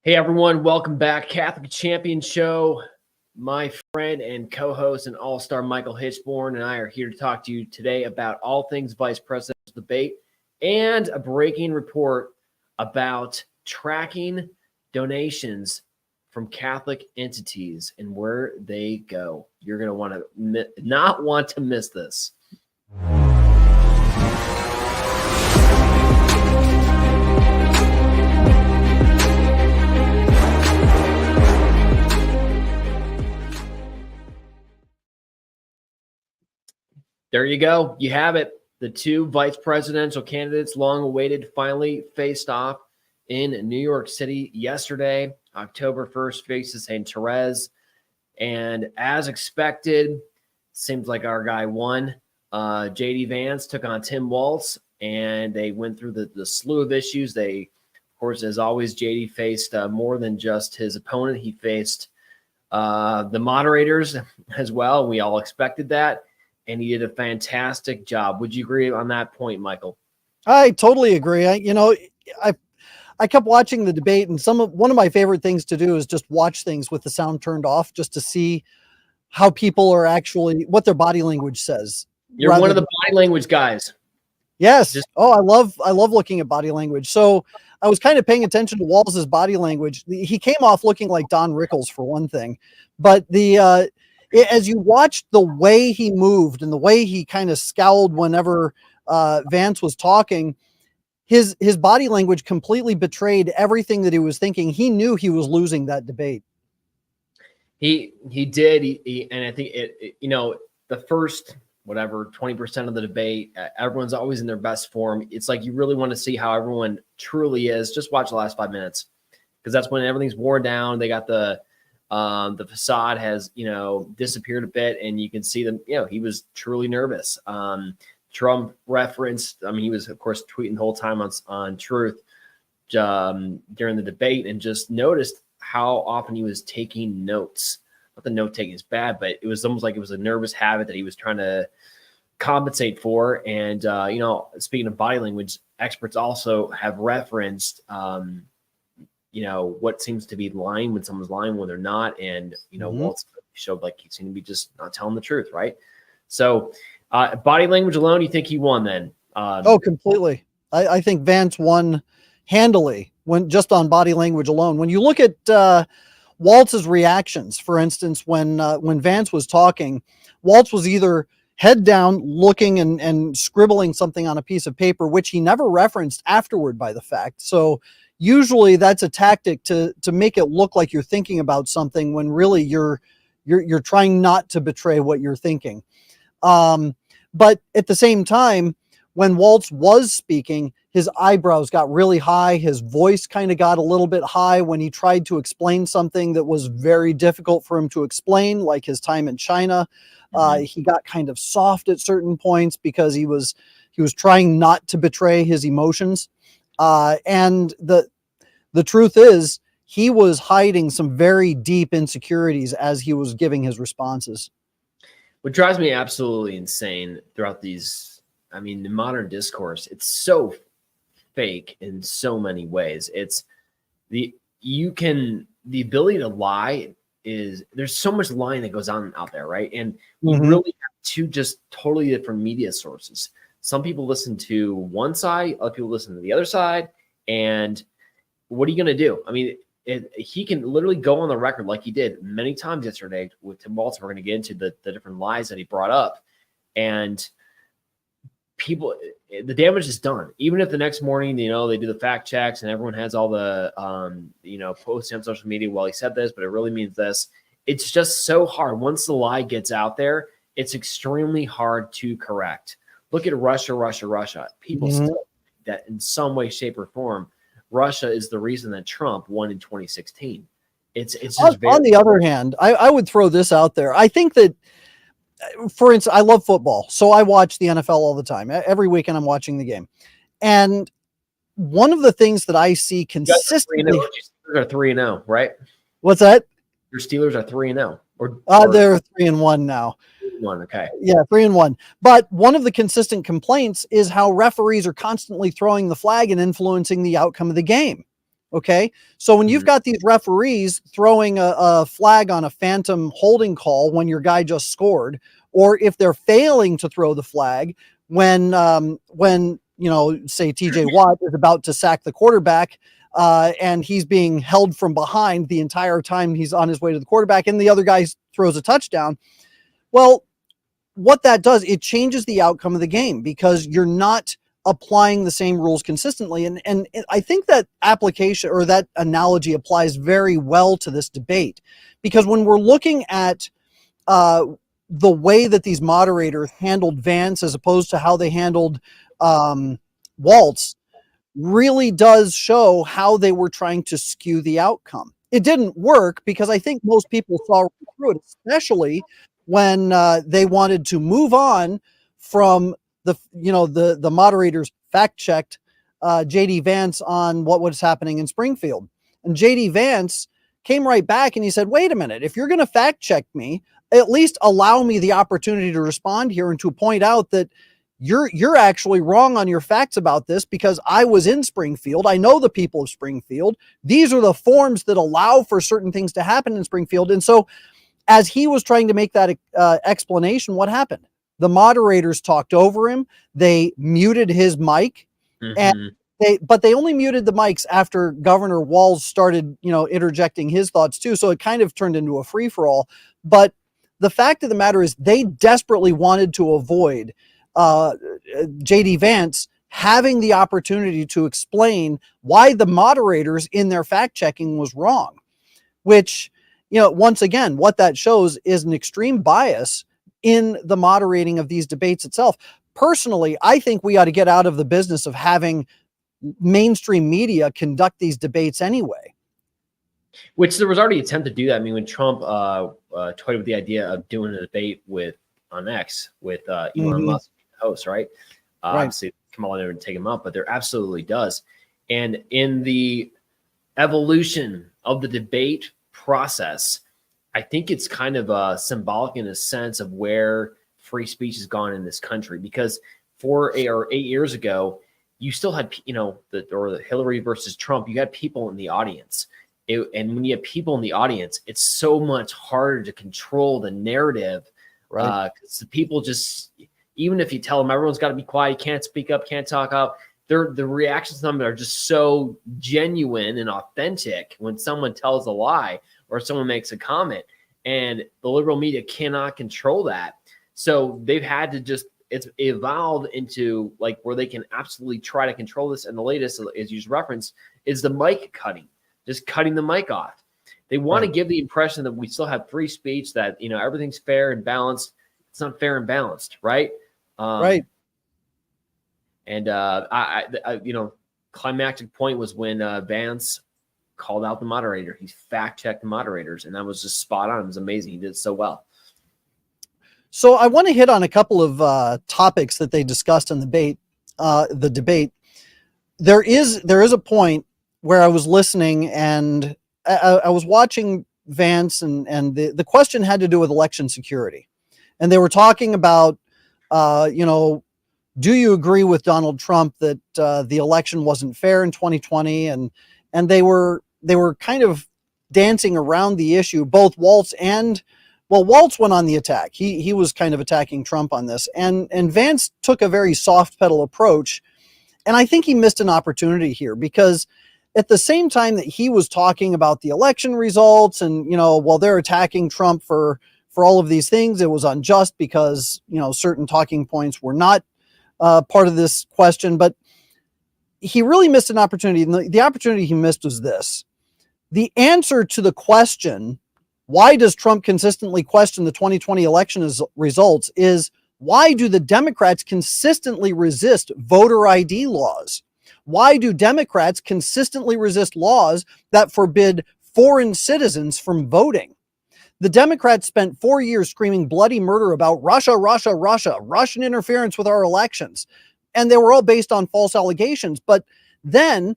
Hey everyone, welcome back. Catholic Champion Show. My friend and co-host and all-star Michael Hichborn and I are here to talk to you today about all things vice presidential debate and a breaking report about tracking donations from Catholic entities and where they go. You're going to want to not want to miss this. There you go. You have it. The two vice presidential candidates, long awaited, finally faced off in New York City yesterday. October 1st faces St. Therese. And as expected, seems like our guy won. JD Vance took on Tim Walz, and they went through the slew of issues. They, of course, as always, JD faced more than just his opponent. He faced the moderators as well. We all expected that. And he did a fantastic job. Would you agree on that point, Michael? I totally agree. I kept watching the debate, and one of my favorite things to do is just watch things with the sound turned off, just to see how people are actually, what their body language says. You're one of the body language guys. Yes. I love looking at body language. So I was kind of paying attention to Walz's body language. He came off looking like Don Rickles for one thing, but as you watched the way he moved and the way he kind of scowled whenever Vance was talking, his body language completely betrayed everything that he was thinking. He knew he was losing that debate. He did. And I think the first, 20% of the debate, everyone's always in their best form. It's like you really want to see how everyone truly is. Just watch the last 5 minutes, because that's when everything's worn down. They got the facade has, disappeared a bit, and you can see them, he was truly nervous. Trump referenced, he was, of course, tweeting the whole time on Truth during the debate, and just noticed how often he was taking notes. Not that note taking is bad, but it was almost like it was a nervous habit that he was trying to compensate for. And, speaking of body language, experts also have referenced, what seems to be lying when someone's lying when they're not. And, Waltz showed like he seemed to be just not telling the truth. Right. So body language alone, you think he won then? Completely. I think Vance won handily when just on body language alone. When you look at Waltz's reactions, for instance, when Vance was talking, Waltz was either head down looking and scribbling something on a piece of paper, which he never referenced afterward by the fact. So usually that's a tactic to make it look like you're thinking about something when really you're trying not to betray what you're thinking. But at the same time, when Waltz was speaking, his eyebrows got really high. His voice kind of got a little bit high when he tried to explain something that was very difficult for him to explain, like his time in China. He got kind of soft at certain points because he was trying not to betray his emotions. And the truth is, he was hiding some very deep insecurities as he was giving his responses. What drives me absolutely insane throughout these, the modern discourse, it's so fake in so many ways. It's the ability to lie there's so much lying that goes on out there, right? And you really have two just totally different media sources. Some people listen to one side, other people listen to the other side. And what are you going to do? He can literally go on the record like he did many times yesterday with Tim Walz. We're going to get into the different lies that he brought up. And the damage is done. Even if the next morning, they do the fact checks and everyone has all the, posting on social media, well, he said this, but it really means this. It's just so hard. Once the lie gets out there, it's extremely hard to correct. Look at Russia. People still think that in some way, shape, or form, Russia is the reason that Trump won in 2016. It's just on the other hand, I would throw this out there. I think that, for instance, I love football, so I watch the NFL all the time. Every weekend I'm watching the game. And one of the things that I see consistently... Steelers are 3-0, right? What's that? Your Steelers are 3-0. Or they're 3-1 now. 3-1, okay. Yeah, 3-1. But one of the consistent complaints is how referees are constantly throwing the flag and influencing the outcome of the game. Okay. So when you've got these referees throwing a flag on a phantom holding call when your guy just scored, or if they're failing to throw the flag when, say TJ Watt is about to sack the quarterback, and he's being held from behind the entire time he's on his way to the quarterback, and the other guy throws a touchdown. Well, what that does, it changes the outcome of the game because you're not applying the same rules consistently. And I think that application or that analogy applies very well to this debate, because when we're looking at the way that these moderators handled Vance as opposed to how they handled Walz, really does show how they were trying to skew the outcome. It didn't work because I think most people saw right through it, especially when they wanted to move on from the moderators fact checked JD Vance on what was happening in Springfield. And JD Vance came right back and he said, wait a minute, if you're going to fact check me, at least allow me the opportunity to respond here and to point out that you're actually wrong on your facts about this, because I was in Springfield. I know the people of Springfield. These are the forms that allow for certain things to happen in Springfield. And so as he was trying to make that explanation, what happened? The moderators talked over him. They muted his mic, and they only muted the mics after Governor Walz started, interjecting his thoughts too. So it kind of turned into a free for all. But the fact of the matter is, they desperately wanted to avoid JD Vance having the opportunity to explain why the moderators in their fact checking was wrong, which, once again, what that shows is an extreme bias in the moderating of these debates itself. Personally, I think we ought to get out of the business of having mainstream media conduct these debates anyway. Which there was already an attempt to do that. I mean, when Trump toyed with the idea of doing a debate on X with Elon Musk, host, right? Obviously, Kamala never take him up, but there absolutely does. And in the evolution of the debate process, I think it's kind of symbolic in a sense of where free speech has gone in this country. Because 4 or 8 years ago, you still had, the Hillary versus Trump, you had people in the audience. And when you have people in the audience, it's so much harder to control the narrative. Right. Because the people just, even if you tell them everyone's got to be quiet, you can't speak up, can't talk up, the reactions to them are just so genuine and authentic when someone tells a lie or someone makes a comment. And the liberal media cannot control that. So they've had to it's evolved into like where they can absolutely try to control this. And the latest, as you just referenced, is the mic cutting, just cutting the mic off. They want to give the impression that we still have free speech, that, everything's fair and balanced. It's not fair and balanced, right? Right. And climactic point was when Vance called out the moderator. He fact-checked the moderators, and that was just spot on. It was amazing. He did so well. So I want to hit on a couple of topics that they discussed in the debate. There is a point where I was listening and I was watching Vance, and the question had to do with election security. And they were talking about, do you agree with Donald Trump that the election wasn't fair in 2020? And they were kind of dancing around the issue. Both Walz Walz went on the attack. He was kind of attacking Trump on this, and Vance took a very soft pedal approach. And I think he missed an opportunity here, because at the same time that he was talking about the election results and, they're attacking Trump for all of these things, it was unjust because, certain talking points were not part of this question. But he really missed an opportunity. And the opportunity he missed was this. The answer to the question, why does Trump consistently question the 2020 election results, is why do the Democrats consistently resist voter ID laws? Why do Democrats consistently resist laws that forbid foreign citizens from voting? The Democrats spent 4 years screaming bloody murder about Russia, Russia, Russia, Russian interference with our elections. And they were all based on false allegations. But then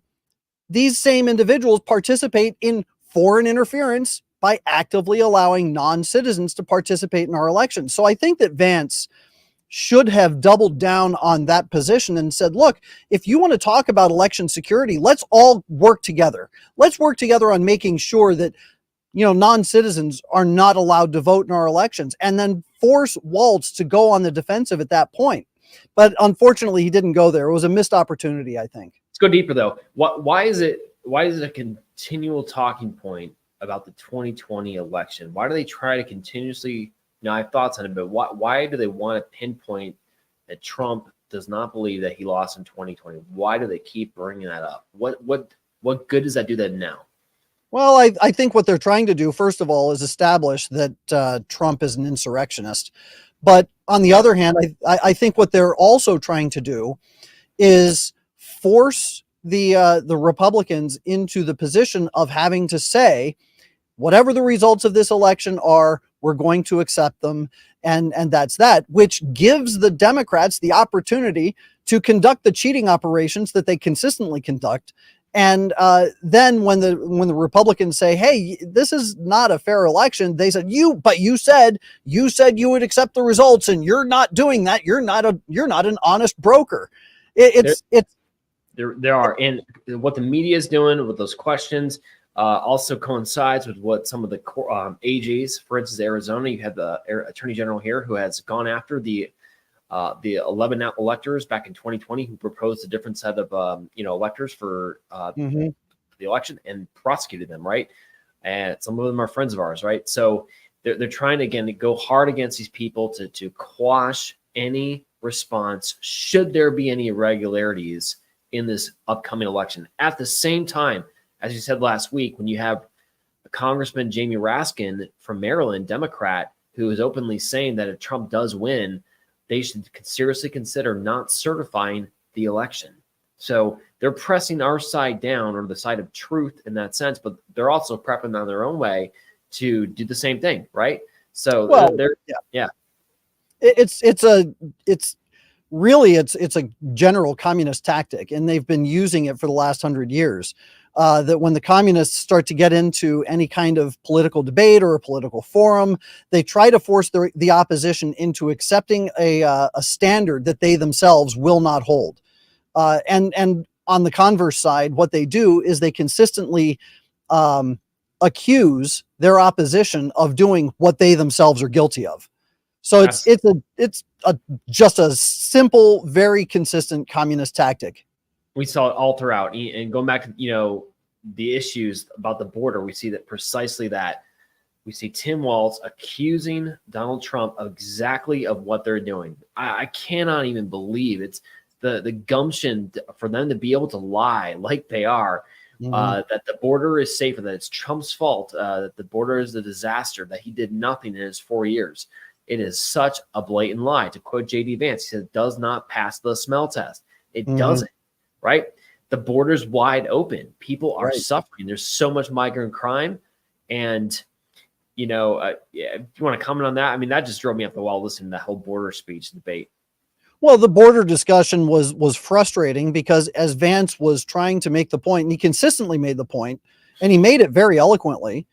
these same individuals participate in foreign interference by actively allowing non-citizens to participate in our elections. So I think that Vance should have doubled down on that position and said, look, if you want to talk about election security, let's all work together. Let's work together on making sure that, non-citizens are not allowed to vote in our elections, and then force Walz to go on the defensive at that point. But unfortunately, he didn't go there. It was a missed opportunity, I think. Let's go deeper though. Why is it a continual talking point about the 2020 election? Why do they try to continuously? I have thoughts on it, but why do they want to pinpoint that Trump does not believe that he lost in 2020? Why do they keep bringing that up? What good does that do them now? Well, I think what they're trying to do, first of all, is establish that Trump is an insurrectionist. But on the other hand, I think what they're also trying to do is force the Republicans into the position of having to say, whatever the results of this election are, we're going to accept them. And that's that, which gives the Democrats the opportunity to conduct the cheating operations that they consistently conduct. And then when the Republicans say, hey, this is not a fair election, they said, you said you would accept the results, and you're not doing that. You're not an honest broker. There are. And what the media is doing with those questions also coincides with what some of the AGs, for instance, Arizona, you had the Attorney General here who has gone after the 11 electors back in 2020 who proposed a different set of electors for the election and prosecuted them, right? And some of them are friends of ours, right? So they're trying to, again, to go hard against these people to quash any response should there be any irregularities in this upcoming election. At the same time, as you said last week, when you have Congressman Jamie Raskin from Maryland, Democrat, who is openly saying that if Trump does win, they should seriously consider not certifying the election. So they're pressing our side down, or the side of truth in that sense, but they're also prepping on their own way to do the same thing, right? So it's really a general communist tactic, and they've been using it for the last 100 years. That when the communists start to get into any kind of political debate or a political forum, they try to force the opposition into accepting a standard that they themselves will not hold. And on the converse side, what they do is they consistently accuse their opposition of doing what they themselves are guilty of. So it's just a simple, very consistent communist tactic. We saw it all throughout, and going back to the issues about the border, we see that precisely that. We see Tim Walz accusing Donald Trump of exactly of what they're doing. I cannot even believe it's the gumption for them to be able to lie like they are, that the border is safer, that it's Trump's fault, that the border is a disaster, that he did nothing in his 4 years. It is such a blatant lie. To quote J.D. Vance, he said, it does not pass the smell test. It doesn't. Right? The border's wide open. People are suffering. There's so much migrant crime. And, if you want to comment on that, I mean, that just drove me up the wall listening to that whole border speech debate. Well, the border discussion was frustrating because as Vance was trying to make the point, and he consistently made the point, and he made it very eloquently,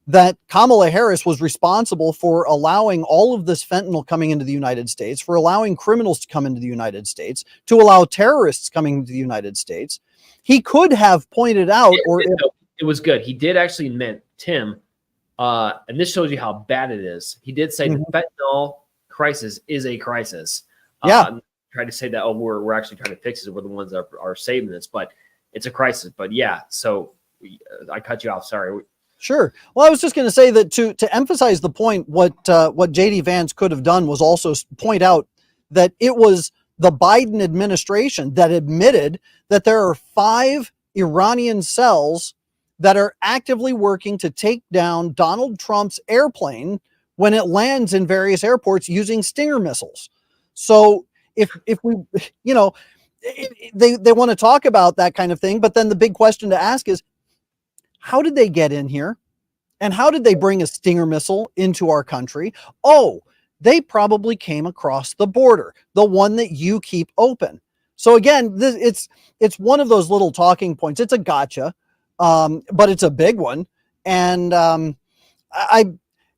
that Kamala Harris was responsible for allowing all of this fentanyl coming into the United States, for allowing criminals to come into the United States, to allow terrorists coming into the United States. He could have pointed out, it was good. He did actually admit, Tim, and this shows you how bad it is. He did say the fentanyl crisis is a crisis. Tried to say that, we're actually trying to fix it. We're the ones that are saving this, but it's a crisis. But so I cut you off. Sorry. Sure. Well, I was just going to say that to emphasize the point, what J.D. Vance could have done was also point out that it was the Biden administration that admitted that there are 5 Iranian cells that are actively working to take down Donald Trump's airplane when it lands in various airports using Stinger missiles. So if we, they want to talk about that kind of thing, but then the big question to ask is, how did they get in here? And how did they bring a Stinger missile into our country? Oh, they probably came across the border, the one that you keep open. So again, it's one of those little talking points. It's a gotcha, but it's a big one. And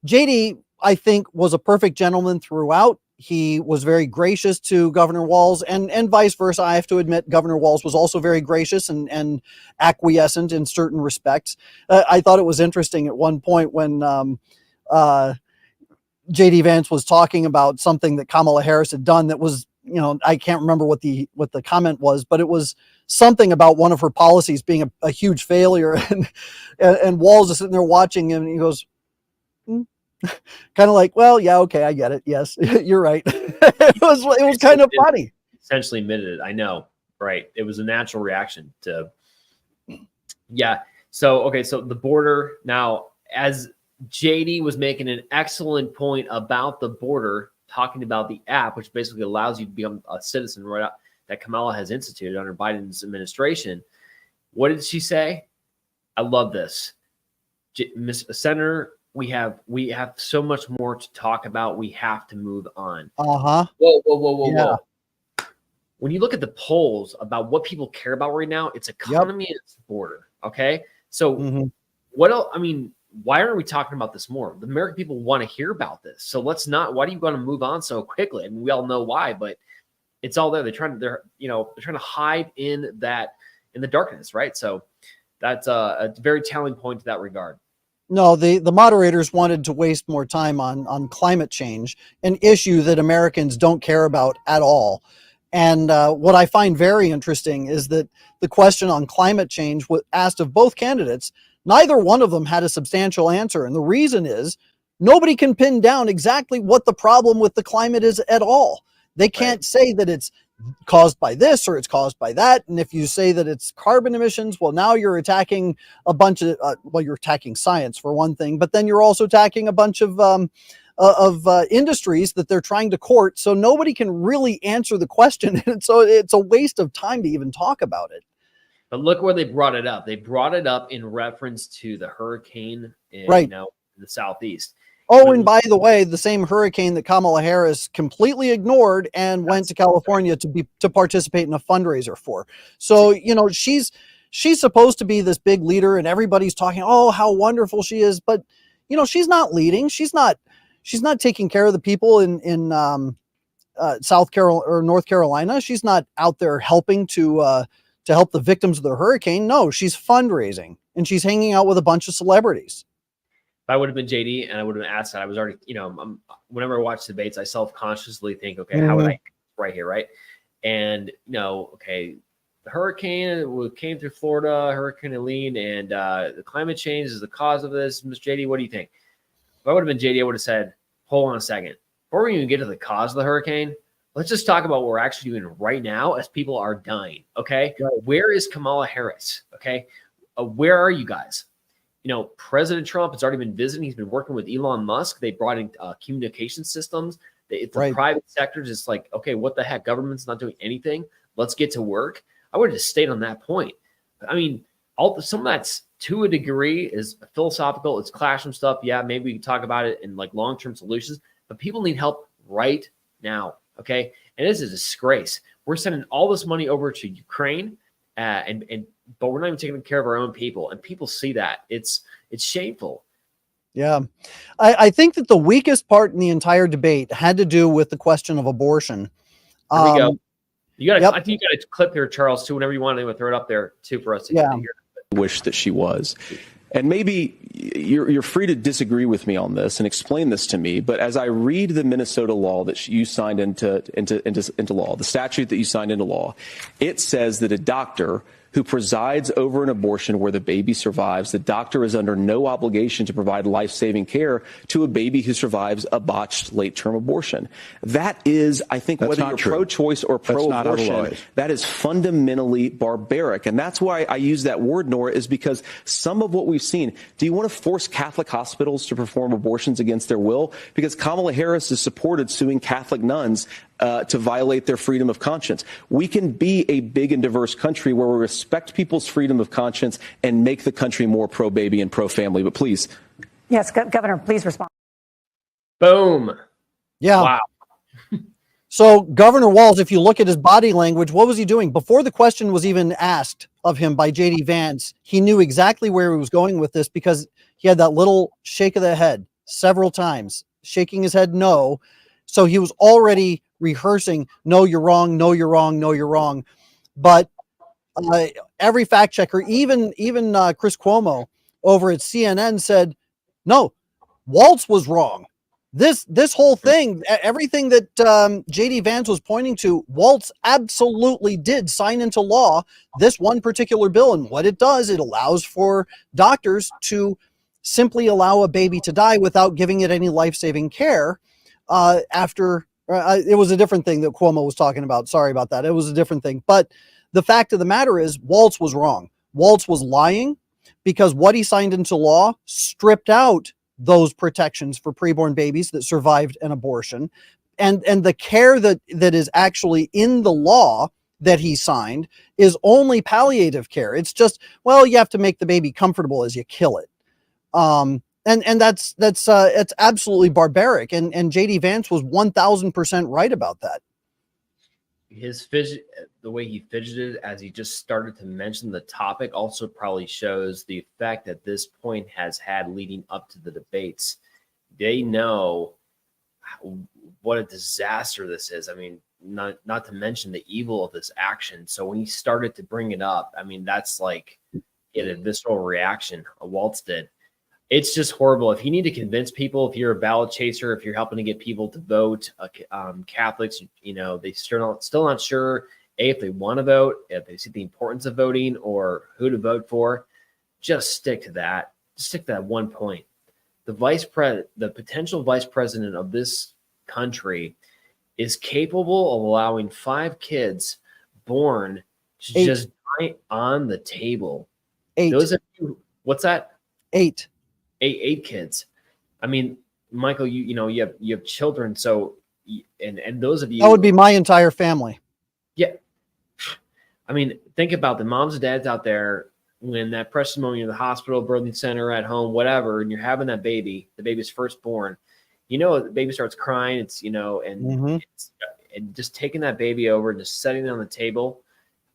JD, I think, was a perfect gentleman throughout. he was very gracious to Governor Walz, and vice versa. I have to admit, Governor Walz was also very gracious and acquiescent in certain respects. I thought it was interesting at one point when JD Vance was talking about something that Kamala Harris had done that was, I can't remember what the comment was, but it was something about one of her policies being a huge failure, and Walz is sitting there watching him, and he goes, kind of like, well, yeah, okay, I get it. Yes, you're right. It was kind of funny. Essentially admitted it. I know, right? It was a natural reaction to, yeah. So okay, so the border now, as JD was making an excellent point about the border, talking about the app, which basically allows you to become a citizen right out that Kamala has instituted under Biden's administration. What did she say? I love this, Miss Senator. We have so much more to talk about. We have to move on. Whoa. Whoa. When you look at the polls about what people care about right now, it's economy and it's border. Okay. So what else? I mean, why aren't we talking about this more? The American people want to hear about this. So let's not, why do you want to move on so quickly? I mean, we all know why, but it's all there. They're trying to hide in the darkness. Right. So that's a very telling point to that regard. No, the moderators wanted to waste more time on climate change, an issue that Americans don't care about at all. And what I find very interesting is that the question on climate change was asked of both candidates. Neither one of them had a substantial answer. And the reason is nobody can pin down exactly what the problem with the climate is at all. They can't say that it's caused by this or it's caused by that. And if you say that it's carbon emissions, well, now you're attacking a bunch of, you're attacking science for one thing, but then you're also attacking a bunch of industries that they're trying to court. So nobody can really answer the question. And so it's a waste of time to even talk about it. But look where they brought it up. They brought it up in reference to the hurricane in, in the Southeast. Oh, and by the way, the same hurricane that Kamala Harris completely ignored and went to California to participate in a fundraiser for. So, she's supposed to be this big leader and everybody's talking, oh, how wonderful she is. But, she's not leading. She's not taking care of the people in South Carolina or North Carolina. She's not out there helping to help the victims of the hurricane. No, she's fundraising and she's hanging out with a bunch of celebrities. I would have been JD and I would have asked that. I was already, whenever I watch debates, I self-consciously think, okay, how would I right here, right? And, okay, the hurricane came through Florida, Hurricane Helene, and the climate change is the cause of this. Ms. JD, what do you think? If I would have been JD, I would have said, hold on a second. Before we even get to the cause of the hurricane, let's just talk about what we're actually doing right now as people are dying, okay? Right. Where is Kamala Harris, okay? Where are you guys? President Trump has already been visiting. He's been working with Elon Musk. They brought in communication systems. It's the private sector just like, okay, what the heck? Government's not doing anything. Let's get to work. I would have just stayed on that point. I mean, some of that's to a degree is philosophical. It's classroom stuff. Yeah, maybe we can talk about it in like long-term solutions, but people need help right now. Okay. And this is a disgrace. We're sending all this money over to Ukraine but we're not even taking care of our own people, and people see that. It's shameful. Yeah. I think that the weakest part in the entire debate had to do with the question of abortion. There we go. I think you got a clip here, Charles, too, whenever you want to throw it up there too for us to hear. Wish that she was. And maybe you're free to disagree with me on this and explain this to me. But as I read the Minnesota law that you signed into law, the statute that you signed into law, it says that a doctor who presides over an abortion where the baby survives, the doctor is under no obligation to provide life-saving care to a baby who survives a botched late-term abortion. That is, I think, whether you're pro-choice or pro-abortion, that is fundamentally barbaric. And that's why I use that word, Nora, is because some of what we've seen, do you want to force Catholic hospitals to perform abortions against their will? Because Kamala Harris has supported suing Catholic nuns to violate their freedom of conscience. We can be a big and diverse country where we respect people's freedom of conscience and make the country more pro-baby and pro-family. But please. Yes, Governor, please respond. Boom. Yeah. Wow. So Governor Walz, if you look at his body language, what was he doing? Before the question was even asked of him by JD Vance, he knew exactly where he was going with this because he had that little shake of the head several times, shaking his head no. So he was already rehearsing, no, you're wrong, no, you're wrong, no, you're wrong. But every fact checker, even Chris Cuomo over at CNN said, no, Walz was wrong. This whole thing, everything that JD Vance was pointing to, Walz absolutely did sign into law this one particular bill. And what it does, it allows for doctors to simply allow a baby to die without giving it any life-saving care after it was a different thing that Cuomo was talking about. Sorry about that. It was a different thing. But the fact of the matter is Walz was wrong. Walz was lying because what he signed into law stripped out those protections for preborn babies that survived an abortion. And the care that is actually in the law that he signed is only palliative care. It's just, well, you have to make the baby comfortable as you kill it. And that's it's absolutely barbaric. And JD Vance was 1000% right about that. His the way he fidgeted as he just started to mention the topic also probably shows the effect that this point has had leading up to the debates. They know what a disaster this is. I mean, not to mention the evil of this action. So when he started to bring it up, I mean, that's like a visceral reaction. Walz did. It's just horrible. If you need to convince people, if you're a ballot chaser, if you're helping to get people to vote, Catholics, they still not sure, if they want to vote, if they see the importance of voting or who to vote for, just stick to that. Just stick to that one point. The potential vice president of this country is capable of allowing 5 kids born to 8. just die on the table. 8. Those of you, what's that? 8. 8 kids. I mean, Michael, you have children, so and those of you, that would be my entire family. Yeah. I mean, think about the moms and dads out there when that precious moment you're in the hospital, birthing center, at home, whatever, and you're having that baby, the baby's firstborn. The baby starts crying. It's and just taking that baby over and just setting it on the table,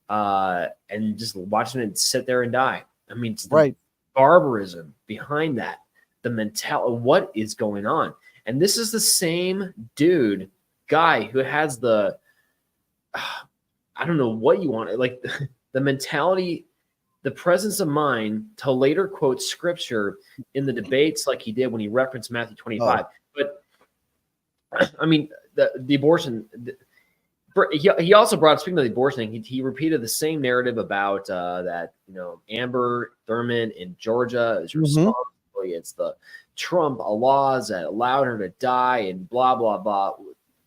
and just watching it sit there and die. I mean, it's right. Barbarism behind that, the mentality, what is going on. And this is the same guy who has the I don't know what you want, like the mentality, the presence of mind to later quote scripture in the debates like he did when he referenced Matthew 25. But I mean, the abortion, he also brought, speaking of the abortion thing, he repeated the same narrative about that, Amber Thurman in Georgia is responsible. It's the Trump laws that allowed her to die and blah, blah, blah.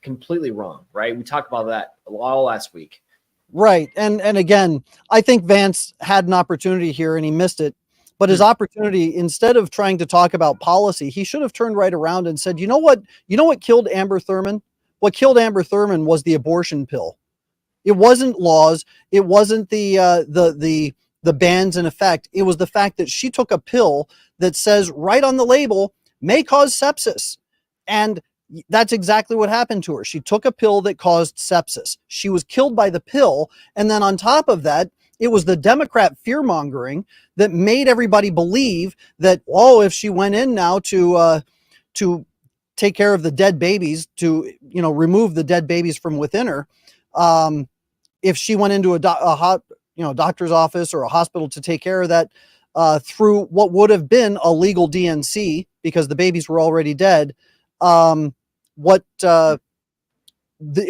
Completely wrong, right? We talked about that all last week. Right. And again, I think Vance had an opportunity here and he missed it. But his opportunity, instead of trying to talk about policy, he should have turned right around and said, you know what killed Amber Thurman? What killed Amber Thurman was the abortion pill. It wasn't laws. It wasn't the bans in effect. It was the fact that she took a pill that says right on the label, may cause sepsis. And that's exactly what happened to her. She took a pill that caused sepsis. She was killed by the pill. And then on top of that, it was the Democrat fear-mongering that made everybody believe that, if she went in now to take care of the dead babies, to remove the dead babies from within her, if she went into a doctor's office or a hospital to take care of that through what would have been a legal DNC because the babies were already dead, it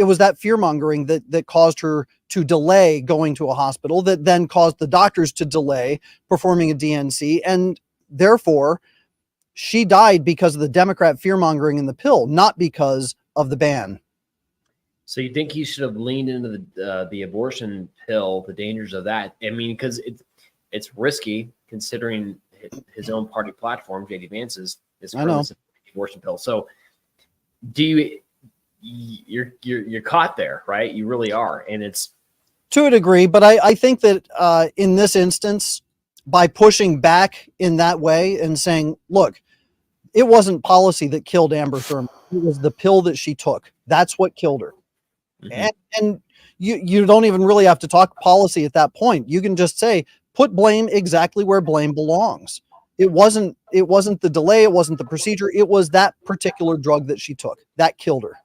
was that fear-mongering that caused her to delay going to a hospital, that then caused the doctors to delay performing a DNC, and therefore she died because of the Democrat fear-mongering in the pill, not because of the ban. So you think he should have leaned into the abortion pill, the dangers of that? I mean, because it's risky considering his own party platform, JD Vance's, is the abortion pill. So you're caught there, right? You really are, and it's to a degree. But I think that in this instance, by pushing back in that way and saying, look, it wasn't policy that killed Amber Thurman. It was the pill that she took. That's what killed her. Mm-hmm. And you don't even really have to talk policy at that point. You can just say, put blame exactly where blame belongs. It wasn't the delay. It wasn't the procedure. It was that particular drug that she took that killed her.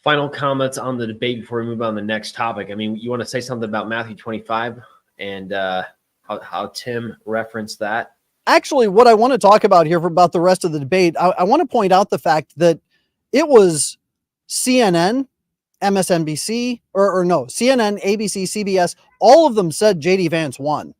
Final comments on the debate before we move on to the next topic. I mean, you want to say something about Matthew 25 and how Tim referenced that? Actually, what I want to talk about here about the rest of the debate, I want to point out the fact that it was CNN, MSNBC, or no, CNN, ABC, CBS, all of them said JD Vance won.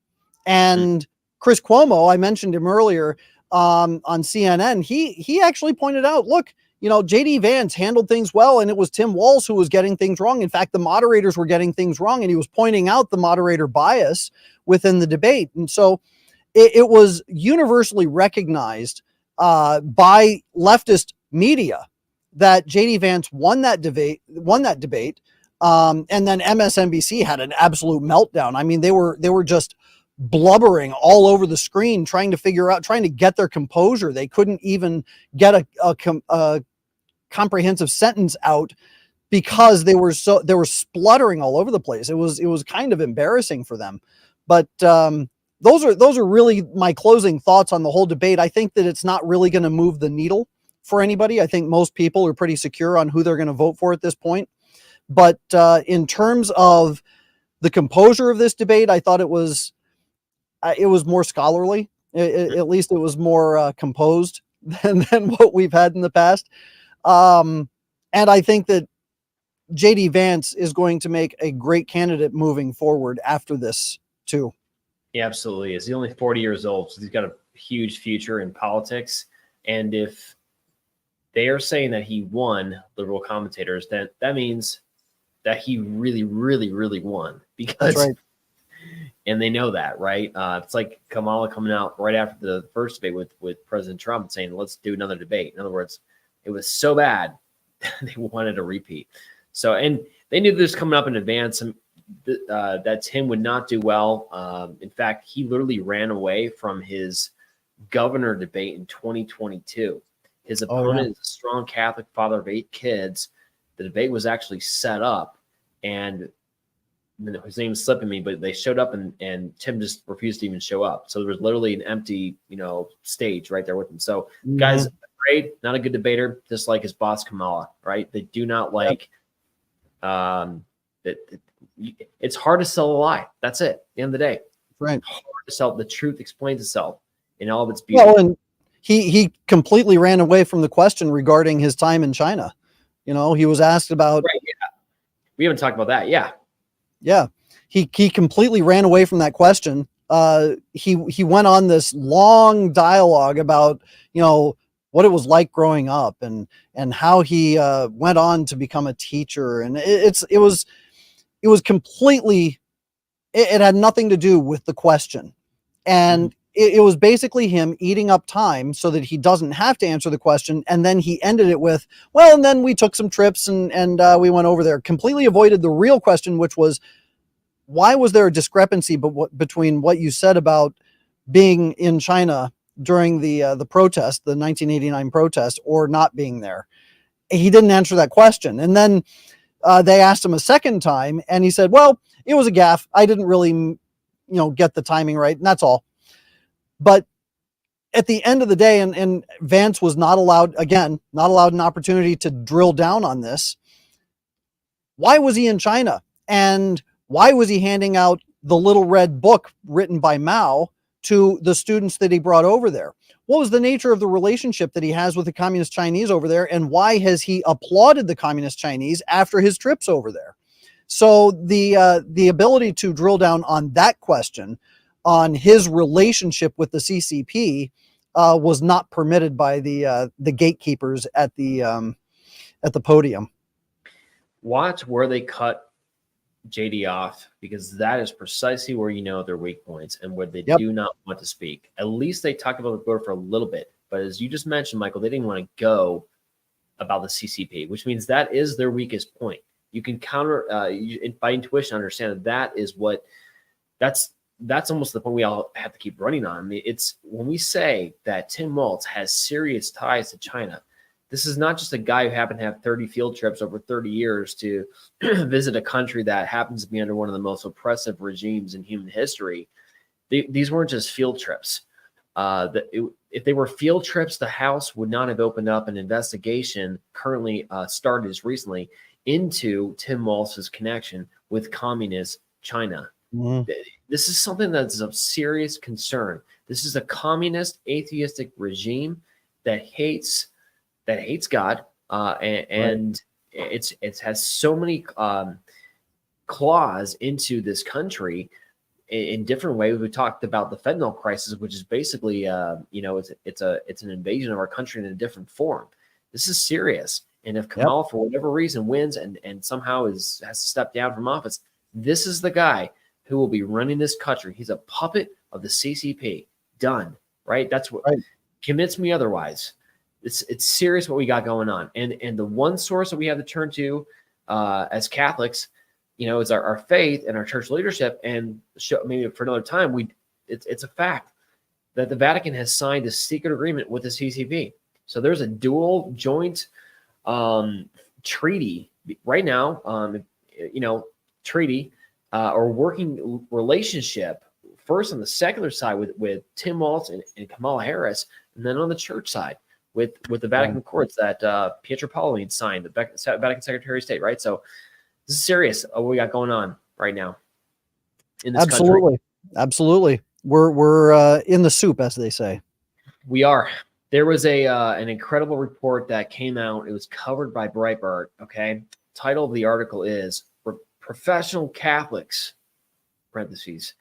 And Chris Cuomo, I mentioned him earlier on CNN, he actually pointed out, look, JD Vance handled things well, and it was Tim Walz who was getting things wrong. In fact, the moderators were getting things wrong, and he was pointing out the moderator bias within the debate. And so it was universally recognized by leftist media that JD Vance won that debate. And then MSNBC had an absolute meltdown. I mean, they were just blubbering all over the screen, trying to get their composure. They couldn't even get a comprehensive sentence out because they were spluttering all over the place. It was kind of embarrassing for them. But those are really my closing thoughts on the whole debate. I think that it's not really going to move the needle for anybody. I think most people are pretty secure on who they're going to vote for at this point. But in terms of the composure of this debate, I thought it was more scholarly. At least it was more composed than what we've had in the past. And I think that JD Vance is going to make a great candidate moving forward after this too. Yeah, absolutely. He's only 40 years old, so he's got a huge future in politics. And if they are saying that he won, liberal commentators, then that means that he really, really, really won. Because, that's right. And they know that, right? It's like Kamala coming out right after the first debate with President Trump and saying, let's do another debate. In other words, it was so bad they wanted a repeat. So, and they knew this coming up in advance. And that Tim would not do well. In fact, he literally ran away from his governor debate in 2022. His opponent is a strong Catholic father of 8 kids. The debate was actually set up, and his name is slipping me, but they showed up, and Tim just refused to even show up. So there was literally an empty, stage right there with him. So guys, afraid, not a good debater, just like his boss Kamala, right? They do not like it's hard to sell a lie. That's it. At the end of the day, right? Hard to sell. The truth explains itself in all of its beauty. Well, and he completely ran away from the question regarding his time in China. He was asked about. Right, yeah. We haven't talked about that. Yeah. Yeah. He completely ran away from that question. He went on this long dialogue about, what it was like growing up and how he went on to become a teacher. And it was completely, it had nothing to do with the question. And it was basically him eating up time so that he doesn't have to answer the question. And then he ended it with, well, and then we took some trips and we went over there. Completely avoided the real question, which was, why was there a discrepancy between what you said about being in China during the protest, the 1989 protest, or not being there? He didn't answer that question. And then they asked him a second time, and he said, well, it was a gaffe. I didn't really, get the timing right, and that's all. But at the end of the day, and Vance was not allowed an opportunity to drill down on this. Why was he in China? And why was he handing out the little red book written by Mao to the students that he brought over there? What was the nature of the relationship that he has with the Communist Chinese over there? And why has he applauded the Communist Chinese after his trips over there? So the ability to drill down on that question, on his relationship with the CCP, was not permitted by the gatekeepers at the podium. Watch where they cut JD off, because that is precisely where their weak points and where they do not want to speak. At least they talked about the border for a little bit, but as you just mentioned, Michael, they didn't want to go about the CCP, which means that is their weakest point. You can counter by intuition understand that is what that's almost the point we all have to keep running on. I mean, it's when we say that Tim Walz has serious ties to China. This is not just a guy who happened to have 30 field trips over 30 years to visit a country that happens to be under one of the most oppressive regimes in human history. These weren't just field trips. If they were field trips, the House would not have opened up an investigation currently started as recently into Tim Walz's connection with communist China. This is something that's of serious concern. This is a communist, atheistic regime that hates God, and it has so many claws into this country in different ways. We talked about the fentanyl crisis, which is basically, it's an invasion of our country in a different form. This is serious. And if Kamala, for whatever reason, wins and somehow has to step down from office, this is the guy who will be running this country. He's a puppet of the CCP. Done. Right? That's what convince me otherwise. It's serious what we got going on. And the one source that we have to turn to as Catholics, is our faith and our church leadership. And maybe for another time, it's a fact that the Vatican has signed a secret agreement with the CCP. So there's a dual joint treaty right now, treaty or working relationship first on the secular side with Tim Walz and Kamala Harris, and then on the church side with the Vatican Accords that Pietro Parolin signed, the Vatican Secretary of State, right? So this is serious what we got going on right now in this country. Absolutely. We're in the soup, as they say. We are. There was an incredible report that came out. It was covered by Breitbart. Okay, title of the article is "Professional Catholics (parentheses)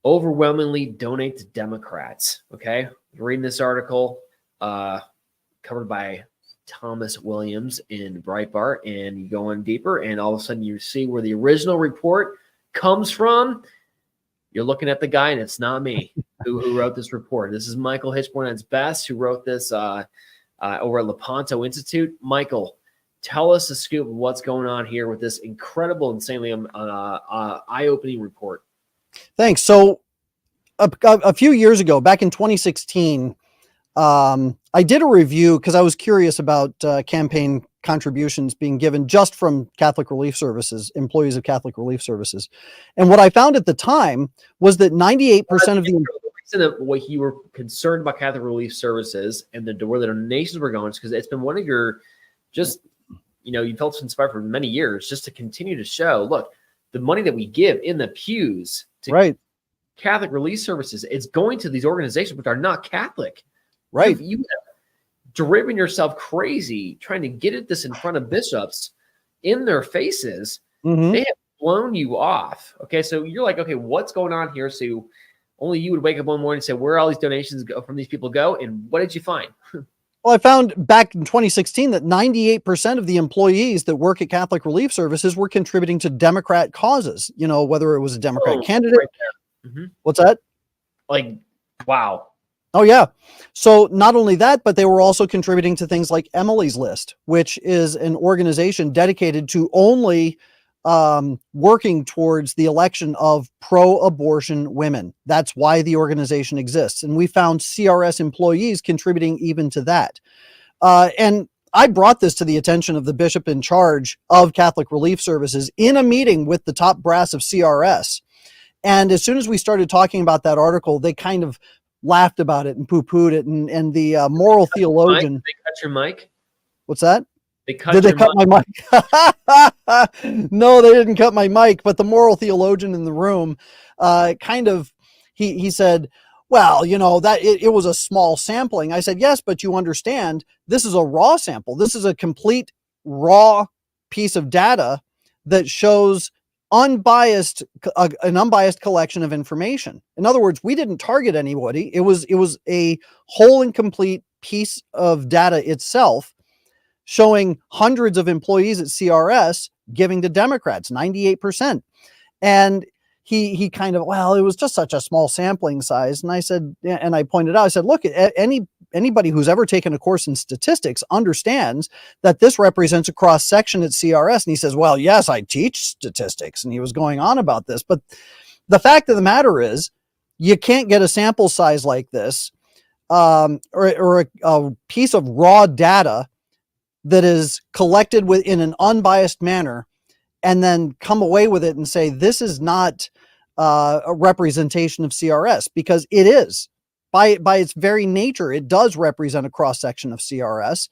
overwhelmingly donate to Democrats." Okay, reading this article covered by Thomas Williams in Breitbart, and you go in deeper, and all of a sudden you see where the original report comes from. You're looking at the guy, and it's not me who wrote this report. This is Michael Hichborn at his best, who wrote this over at Lepanto Institute. Michael, tell us the scoop of what's going on here with this incredible, insanely eye-opening report. Thanks. So a few years ago, back in 2016, I did a review because I was curious about campaign contributions being given just from Catholic Relief Services, employees of Catholic Relief Services. And what I found at the time was that 98% of the reason that what you were concerned about Catholic Relief Services and where the donations were going is because it's been one of your you felt inspired for many years just to continue to show, look, the money that we give in the pews to Catholic Relief Services, it's going to these organizations which are not Catholic. Right. You have driven yourself crazy trying to get this in front of bishops in their faces. They have blown you off. Okay, so you're like, okay, what's going on here? So only you would wake up one morning and say, where all these donations from these people go? And what did you find? Well, I found back in 2016 that 98% of the employees that work at Catholic Relief Services were contributing to Democrat causes, whether it was a Democrat candidate. Right. What's that? Like, wow. Oh, yeah. So not only that, but they were also contributing to things like Emily's List, which is an organization dedicated to only working towards the election of pro-abortion women. That's why the organization exists. And we found CRS employees contributing even to that. And I brought this to the attention of the bishop in charge of Catholic Relief Services in a meeting with the top brass of CRS. And as soon as we started talking about that article, they kind of laughed about it and poo-pooed it. And the moral theologian. They cut your mic? What's that? Did they cut my mic? No, they didn't cut my mic. But the moral theologian in the room he said, well, that it was a small sampling. I said, yes, but you understand, this is a raw sample. This is a complete raw piece of data that shows an unbiased collection of information. In other words, we didn't target anybody. It was a whole and complete piece of data itself, showing hundreds of employees at CRS giving to Democrats, 98%. And he kind of, well, it was just such a small sampling size. And I said, and I pointed out, I said, look, anybody who's ever taken a course in statistics understands that this represents a cross section at CRS. And he says, well, yes, I teach statistics. And he was going on about this. But the fact of the matter is, you can't get a sample size like this or a piece of raw data that is collected in an unbiased manner and then come away with it and say, this is not a representation of CRS, because it is. By its very nature, it does represent a cross-section of CRS,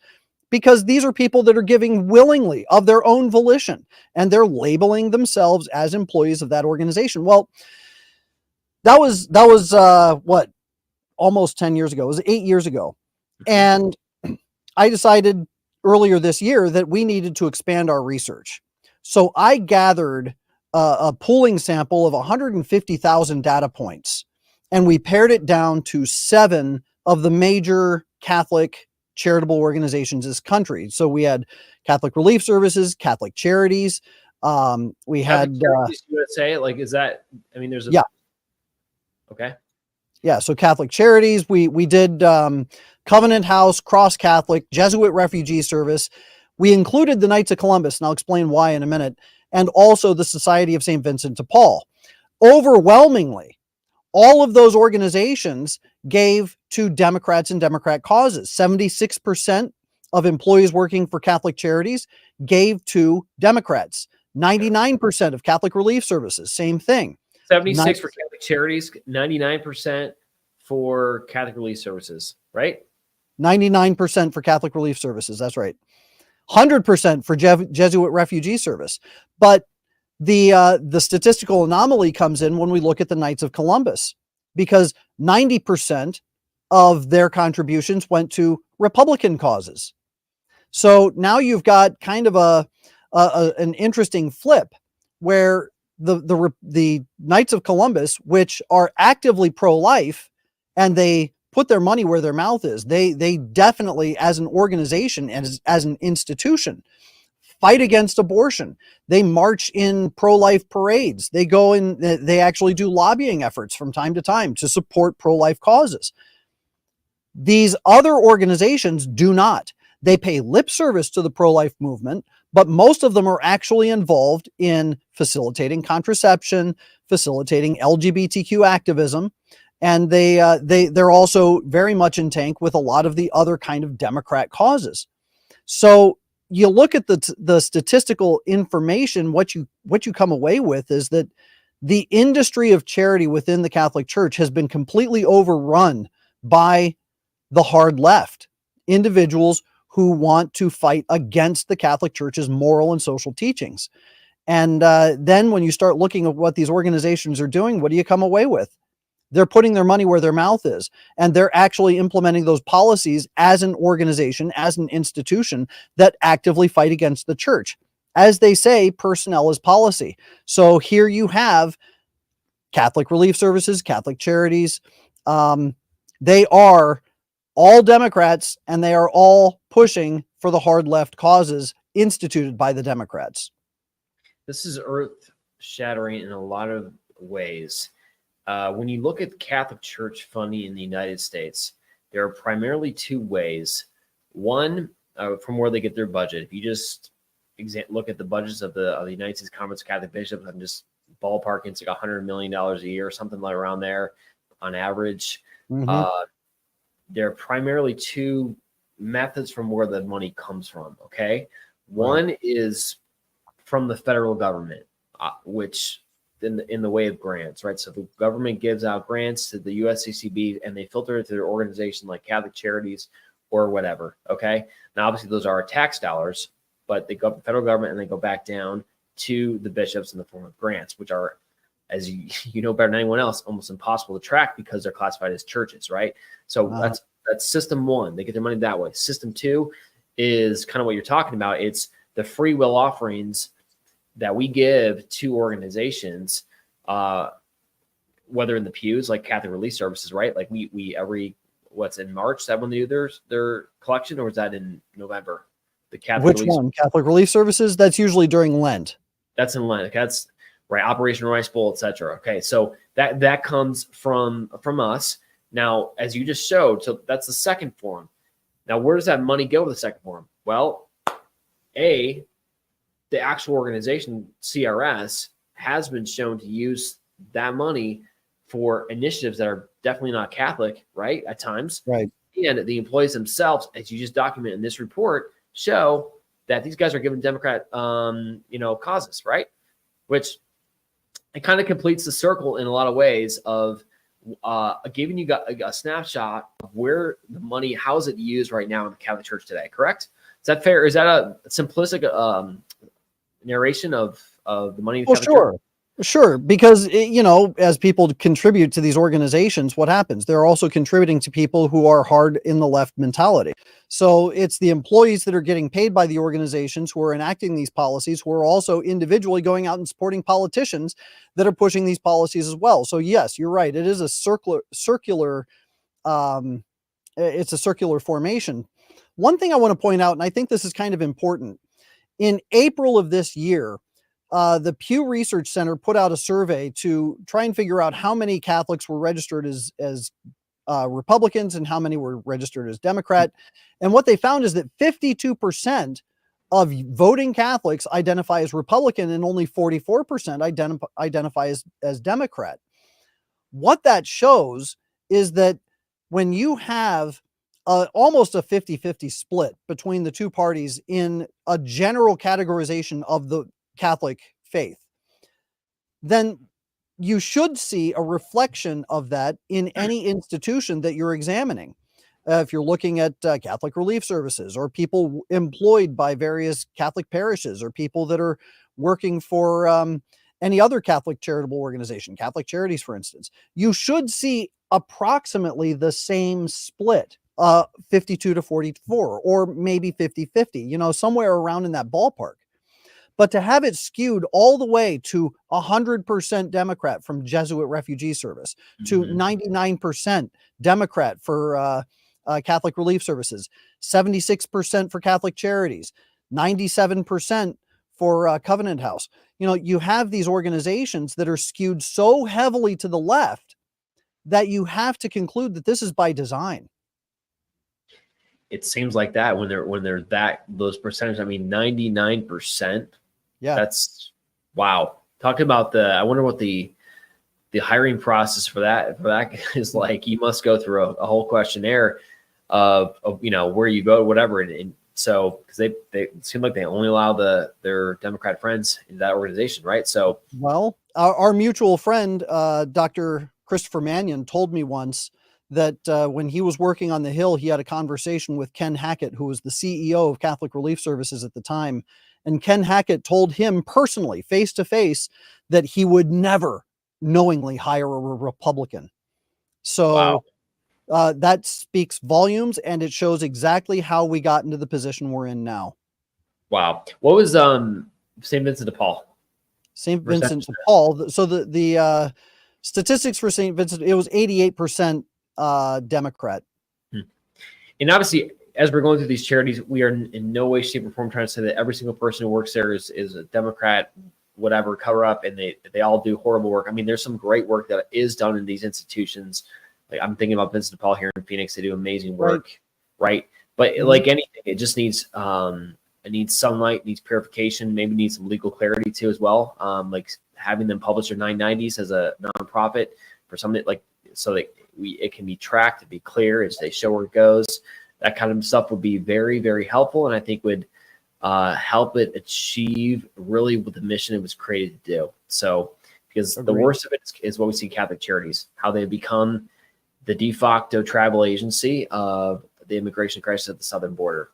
because these are people that are giving willingly of their own volition, and they're labeling themselves as employees of that organization. Well, that was what, almost 10 years ago. It was 8 years ago. And I decided earlier this year that we needed to expand our research. So I gathered a pooling sample of 150,000 data points, and we pared it down to 7 of the major Catholic charitable organizations in this country. So we had Catholic Relief Services, Catholic Charities. We had USA. Like, is that? I mean, there's a yeah. Okay. Yeah. So Catholic Charities. We did Covenant House, Cross Catholic, Jesuit Refugee Service. We included the Knights of Columbus, and I'll explain why in a minute, and also the Society of St. Vincent de Paul. Overwhelmingly, all of those organizations gave to Democrats and Democrat causes. 76% of employees working for Catholic Charities gave to Democrats. 99% of Catholic Relief Services, same thing. 76 for Catholic Charities, 99% for Catholic Relief Services, right? 99% for Catholic Relief Services, that's right. 100% for Jesuit Refugee Service. But the statistical anomaly comes in when we look at the Knights of Columbus, because 90% of their contributions went to Republican causes. So now you've got kind of an interesting flip where the Knights of Columbus, which are actively pro-life, and they put their money where their mouth is. They definitely, as an organization and as an institution, fight against abortion. They march in pro-life parades. They go in, they actually do lobbying efforts from time to time to support pro-life causes. These other organizations do not. They pay lip service to the pro-life movement, but most of them are actually involved in facilitating contraception, facilitating LGBTQ activism, and they're also very much in tank with a lot of the other kind of Democrat causes. So you look at the statistical information, what you come away with is that the industry of charity within the Catholic Church has been completely overrun by the hard left, individuals who want to fight against the Catholic Church's moral and social teachings. And then when you start looking at what these organizations are doing, what do you come away with? They're putting their money where their mouth is, and they're actually implementing those policies as an organization, as an institution that actively fight against the church. As they say, personnel is policy. So here you have Catholic Relief Services, Catholic Charities. They are all Democrats, and they are all pushing for the hard left causes instituted by the Democrats. This is earth-shattering in a lot of ways. When you look at Catholic Church funding in the United States, there are primarily 2 ways. One, from where they get their budget. If you just look at the budgets of the United States Conference of Catholic Bishops, and just ballpark, it's like $100 million a year, something like around there on average. Mm-hmm. There are primarily 2 methods from where the money comes from. Okay, one is from the federal government, which in the way of grants, right? So the government gives out grants to the USCCB, and they filter it to their organization like Catholic Charities or whatever. Okay, now obviously those are our tax dollars, but they go up to the federal government and they go back down to the bishops in the form of grants, which are, as you know better than anyone else, almost impossible to track because they're classified as churches, right? So that's system 1. They get their money that way. System 2 is kind of what you're talking about. It's the free will offerings that we give to organizations, whether in the pews, like Catholic Relief Services, right? Like we every, what's in March, is that when they do their collection, or is that in November? The Catholic Which one? Catholic Relief Services? That's usually during Lent. That's in Lent. That's right. Operation Rice Bowl, etc. Okay, so that comes from us. Now, as you just showed, so that's the second form. Now, where does that money go to the second form? Well, the actual organization, CRS, has been shown to use that money for initiatives that are definitely not Catholic, right, at times. Right. And the employees themselves, as you just document in this report, show that these guys are giving Democrat, causes, right? Which it kind of completes the circle in a lot of ways of giving you a snapshot of where the money, how is it used right now in the Catholic Church today, correct? Is that fair? Is that a simplistic narration of the money in the Well, Catholic Church? sure, because as people contribute to these organizations, what happens? They're also contributing to people who are hard in the left mentality. So it's the employees that are getting paid by the organizations who are enacting these policies, who are also individually going out and supporting politicians that are pushing these policies as well. So yes, you're right. It is a circular it's a circular formation. One thing I want to point out, and I think this is kind of important, in April of this year, the Pew Research Center put out a survey to try and figure out how many Catholics were registered as Republicans and how many were registered as Democrat. And what they found is that 52% of voting Catholics identify as Republican and only 44% identify as Democrat. What that shows is that when you have almost a 50-50 split between the two parties in a general categorization of the Catholic faith, then you should see a reflection of that in any institution that you're examining. If you're looking at Catholic Relief Services, or people employed by various Catholic parishes, or people that are working for any other Catholic charitable organization, Catholic Charities, for instance, you should see approximately the same split, 52 to 44, or maybe 50-50, somewhere around in that ballpark. But to have it skewed all the way to 100% Democrat from Jesuit Refugee Service, to 99% Democrat for Catholic Relief Services, 76% for Catholic Charities, 97% for Covenant House. You have these organizations that are skewed so heavily to the left that you have to conclude that this is by design. It seems like that when they're those percentages. I mean, 99%. Yeah, that's wow. Talking about I wonder what the hiring process for that is like. You must go through a whole questionnaire of where you vote, whatever. And so, because they seem like they only allow their Democrat friends in that organization, right? So, well, our mutual friend, Dr. Christopher Mannion, told me once that when he was working on the Hill, he had a conversation with Ken Hackett, who was the CEO of Catholic Relief Services at the time. And Ken Hackett told him personally, face to face, that he would never knowingly hire a Republican. So that speaks volumes, and it shows exactly how we got into the position we're in now. Wow. What was St. Vincent de Paul? St. Vincent de Paul. So the statistics for St. Vincent, it was 88% Democrat. And obviously, as we're going through these charities, we are in no way, shape, or form trying to say that every single person who works there is a Democrat, whatever, cover up, and they all do horrible work. I mean, there's some great work that is done in these institutions. Like, I'm thinking about Vincent de Paul here in Phoenix. They do amazing work, right? But like anything, it just needs sunlight, needs purification, maybe needs some legal clarity too as well. Like having them publish their 990s as a nonprofit for something like, so that it can be tracked, to be clear as they show where it goes. That kind of stuff would be very, very helpful, and I think would help it achieve really what the mission it was created to do. So, because the worst of it is what we see in Catholic Charities, how they become the de facto travel agency of the immigration crisis at the southern border,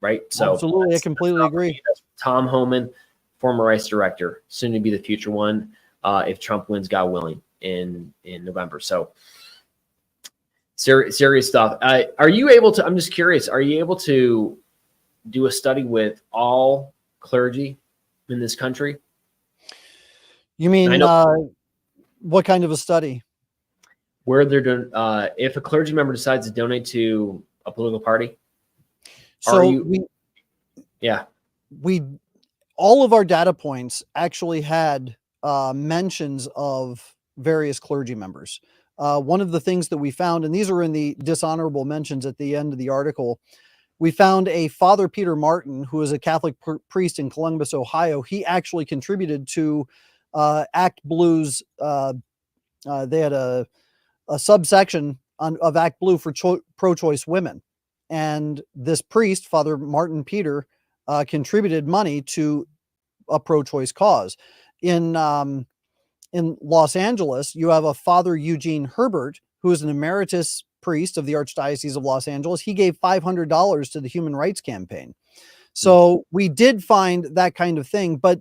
right? So, absolutely, I completely agree. Tom Homan, former Rice director, soon to be the future one, if Trump wins, God willing, in November. So, serious stuff. Are you able to? I'm just curious. Are you able to do a study with all clergy in this country? You mean what kind of a study? Where they're doing, if a clergy member decides to donate to a political party, all of our data points actually had mentions of various clergy members. One of the things that we found, and these are in the dishonorable mentions at the end of the article, we found a Father Peter Martin, who is a Catholic priest in Columbus, Ohio. He actually contributed to Act Blue's. They had a subsection of Act Blue for pro-choice women. And this priest, Father Martin Peter, contributed money to a pro-choice cause. In Los Angeles, you have a Father Eugene Herbert, who is an emeritus priest of the Archdiocese of Los Angeles, he gave $500 to the Human Rights Campaign. So we did find that kind of thing, but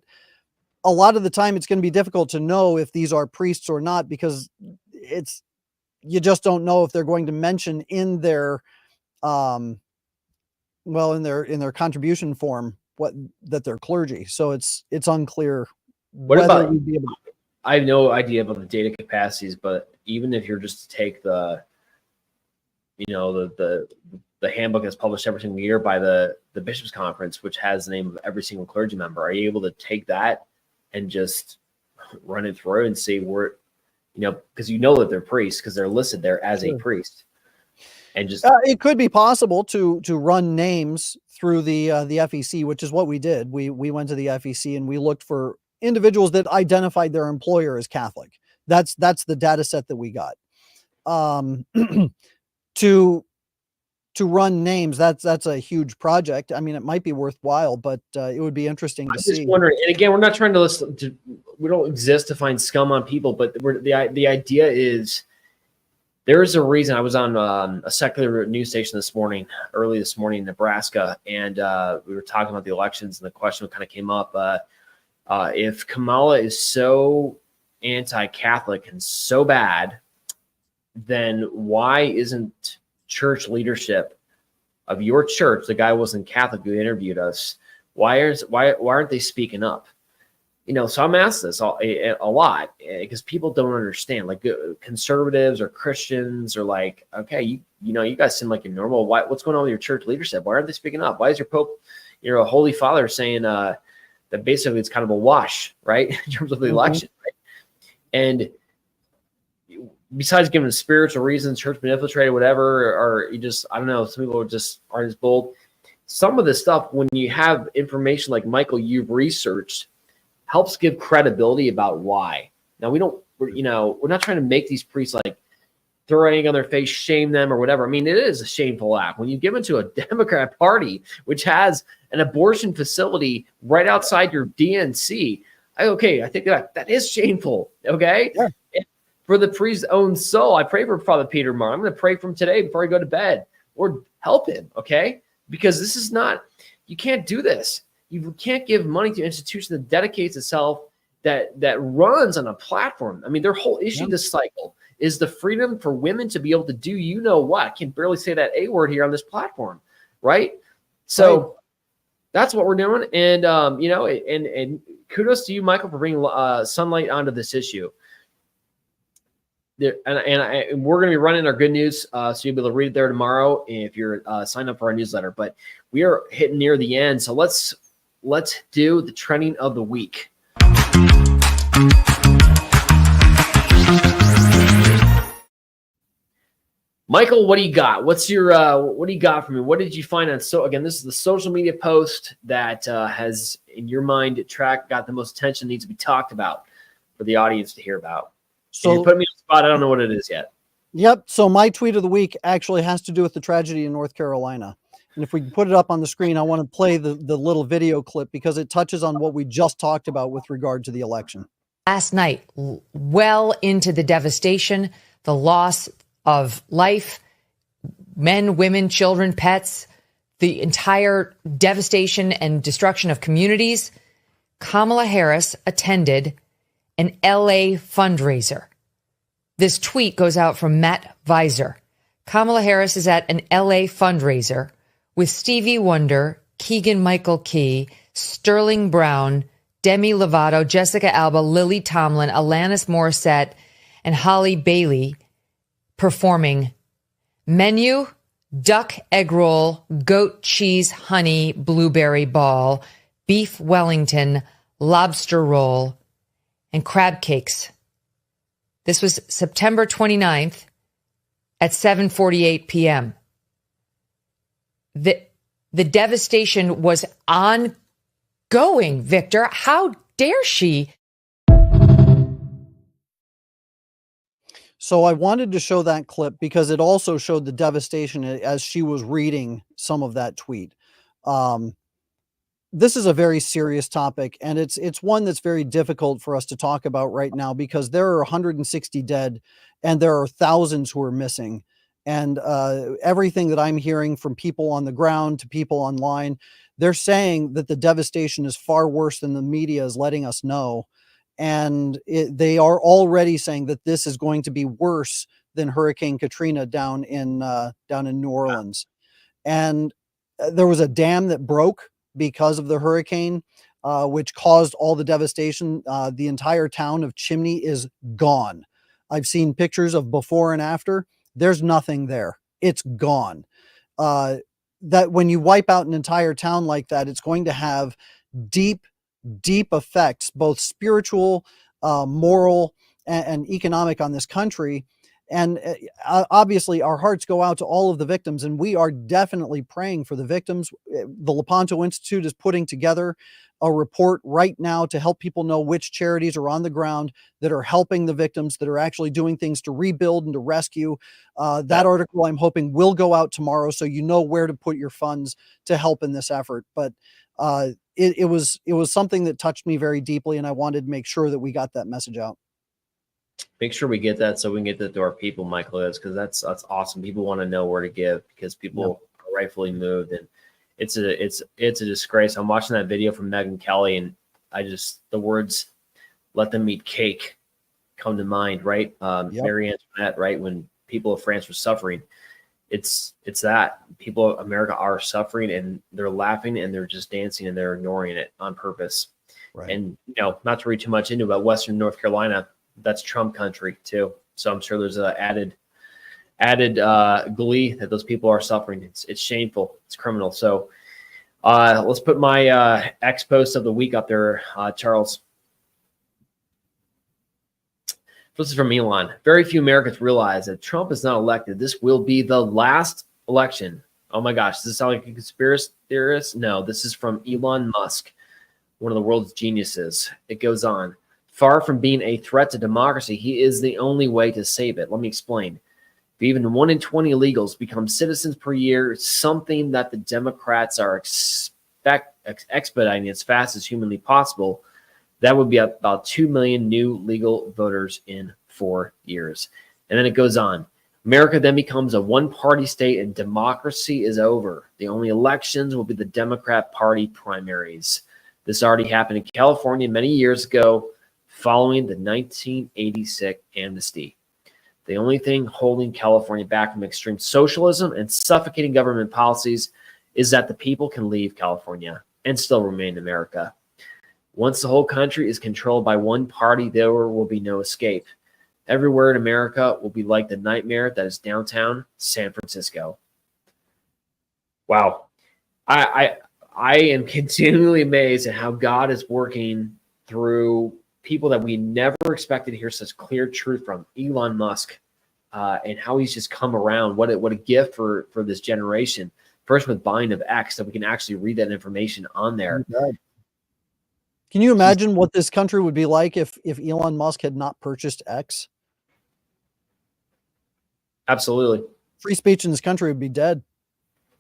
a lot of the time it's going to be difficult to know if these are priests or not, because you just don't know if they're going to mention in their in their contribution form that they're clergy. So it's unclear whether we'd be able to. I have no idea about the data capacities, but even if you're just to take the handbook that's published every single year by the Bishops' Conference, which has the name of every single clergy member, are you able to take that and just run it through and see where, because that they're priests because they're listed there as a priest, and just it could be possible to run names through the FEC, which is what we did. We went to the FEC and we looked for individuals that identified their employer as Catholic. That's the data set that we got. To run names, that's a huge project. I mean, it might be worthwhile, but it would be interesting to see. I'm just wondering, and again, we're not trying to we don't exist to find scum on people, but the idea is there is a reason. I was on a secular news station early this morning in Nebraska, and we were talking about the elections, and the question kind of came up, if Kamala is so anti-Catholic and so bad, then why isn't church leadership of your church, the guy wasn't Catholic who interviewed us, why aren't they speaking up? So I'm asked this a lot because people don't understand. Like conservatives or Christians are like, okay, you guys seem like you're normal. What's going on with your church leadership? Why aren't they speaking up? Why is your Pope, a Holy Father, saying that basically it's kind of a wash, right, in terms of the election, right? And besides giving spiritual reasons, church been infiltrated, whatever, or you just, I don't know, some people just aren't as bold. Some of this stuff, when you have information like Michael, you've researched, helps give credibility about why. Now we're not trying to make these priests like throw anything on their face, shame them or whatever. I mean, it is a shameful act when you give into a Democrat party, which has an abortion facility right outside your DNC. I think that is shameful. Okay. Yeah. For the priest's own soul, I pray for Father Peter Marr. I'm going to pray for him today before I go to bed, or help him, okay? Because this is not, you can't do this. You can't give money to an institution that dedicates itself, that runs on a platform. I mean, their whole issue this cycle is the freedom for women to be able to do what. I can barely say that A word here on this platform, right? So that's what we're doing. And, and kudos to you, Michael, for bringing sunlight onto this issue. And we're going to be running our good news, so you'll be able to read it there tomorrow if you're signed up for our newsletter. But we are hitting near the end, so let's do the trending of the week. Michael, what do you got? What do you got for me? What did you find on? So again, this is the social media post that has, in your mind, got the most attention, needs to be talked about for the audience to hear about. So you put me on the spot. I don't know what it is yet. Yep. So my tweet of the week actually has to do with the tragedy in North Carolina. And if we can put it up on the screen, I want to play the little video clip because it touches on what we just talked about with regard to the election. Last night, well into the devastation, the loss of life, men, women, children, pets, the entire devastation and destruction of communities, Kamala Harris attended an LA fundraiser. This tweet goes out from Matt Visor. Kamala Harris is at an LA fundraiser with Stevie Wonder, Keegan-Michael Key, Sterling Brown, Demi Lovato, Jessica Alba, Lily Tomlin, Alanis Morissette, and Holly Bailey performing. Menu: duck egg roll, goat cheese honey blueberry ball, beef Wellington, lobster roll, and crab cakes. This was September 29th at 7:48 p.m. The devastation was ongoing, Victor. How dare she? So I wanted to show that clip because it also showed the devastation as she was reading some of that tweet. This is a very serious topic, and it's one that's very difficult for us to talk about right now because there are 160 dead and there are thousands who are missing. And everything that I'm hearing from people on the ground to people online, they're saying that the devastation is far worse than the media is letting us know. And they are already saying that this is going to be worse than Hurricane Katrina down in New Orleans. And there was a dam that broke because of the hurricane, which caused all the devastation. The entire town of Chimney is gone. I've seen pictures of before and after. There's nothing there. It's gone. That when you wipe out an entire town like that, it's going to have deep, deep effects, both spiritual, moral, and economic on this country. And obviously, our hearts go out to all of the victims, and we are definitely praying for the victims. The Lepanto Institute is putting together a report right now to help people know which charities are on the ground that are helping the victims, that are actually doing things to rebuild and to rescue. That article, I'm hoping, will go out tomorrow, so you know where to put your funds to help in this effort. But it was something that touched me very deeply, and I wanted to make sure that we got that message out. Make sure we get that so we can get that to our people, Michael, because that's awesome. People want to know where to give because people are rightfully moved, and it's a disgrace. I'm watching that video from Megyn Kelly, and the words "let them eat cake" come to mind, right? Marie Antoinette, right? When people of France were suffering, it's that people of America are suffering, and they're laughing, and they're just dancing, and they're ignoring it on purpose. Right. And not to read too much into it, but Western North Carolina, that's Trump country too. So I'm sure there's a added glee that those people are suffering. It's shameful. It's criminal. So let's put my X post of the week up there, Charles. This is from Elon. Very few Americans realize that Trump is not elected. This will be the last election. Oh my gosh, does this sound like a conspiracy theorist? No, this is from Elon Musk, one of the world's geniuses. It goes on. Far from being a threat to democracy, he is the only way to save it. Let me explain. If even 1 in 20 illegals become citizens per year, something that the Democrats are expediting as fast as humanly possible, that would be about 2 million new legal voters in 4 years. And then it goes on. America then becomes a one-party state and democracy is over. The only elections will be the Democrat Party primaries. This already happened in California many years ago, following the 1986 amnesty. The only thing holding California back from extreme socialism and suffocating government policies is that the people can leave California and still remain in America. Once the whole country is controlled by one party, there will be no escape. Everywhere in America will be like the nightmare that is downtown San Francisco. Wow. I am continually amazed at how God is working through people that we never expected to hear such clear truth from. Elon Musk, and how he's just come around. What a gift for this generation. First with buying of X, that we can actually read that information on there. Can you imagine what this country would be like if Elon Musk had not purchased X? Absolutely. Free speech in this country would be dead.